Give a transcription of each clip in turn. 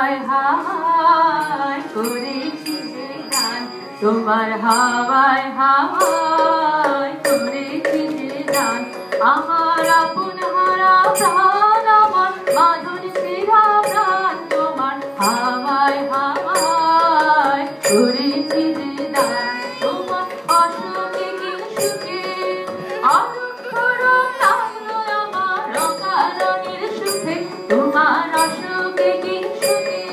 হাওয়ায় হাওয়ায় করেছি যে গান, তোমার হাওয়ায় হাওয়ায় করেছি যে গান। আমার আপন হারা প্রাণ, আমার মাধুর ছেঁড়া প্রাণ, তোমার হাওয়ায় হাওয়ায় করেছি যে গান। তোমার অসুখে কি সুখে অক্ষর লাগলো আমার অকারণের সুখে, তোমার অসুখে কি সুখে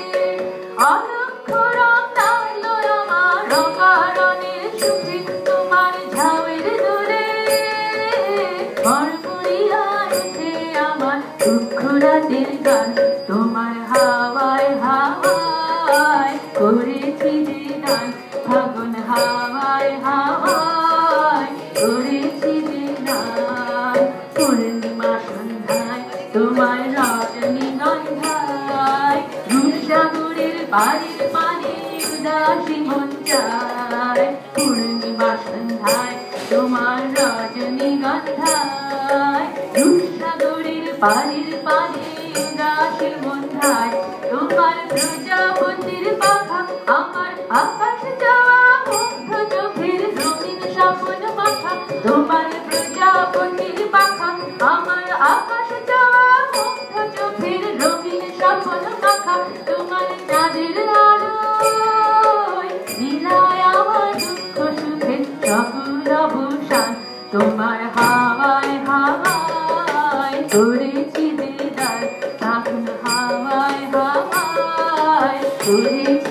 অক্ষর লাগলো আমার অকারণের সুখে। তোমার ঝাউয়ের দূরে মরমরিয়া উঠে আমার দুঃখ রাতের গান, তোমার হাওয়ায় হাওয়ায় করেছি যে গান। ফাগুন হাওয়ায় হাওয়ায় করেছি যে গান। পূর্ণিমা সন্ধ্যায় তোমার রজনীগন্ধায়, রূপসাগরের পাড়ের পানে উদাসী মন চায়। পূর্ণিমা সন্ধ্যায় তোমার রজনীগন্ধায়, রূপসাগরের পাড়ের পানে উদাসী মন চায়। তোমার প্রজাপতির পাখা আমার আকাশ যাওয়া মুগ্ধ চোখের রঙিন স্বপ্ন মাখা, তোমার প্রজাপতির পাখা আমার আকাশ যাওয়া মুগ্ধ চোখের রঙিন স্বপ্ন মাখা। তোমার চাঁদের আলোয় মিলায় আমার দুঃখ সুখের সকল অবসান, তোমার হাওয়ায় হাওয়ায় করেছি যে গান। ফাগুন হাওয়ায় হাওয়ায় করেছি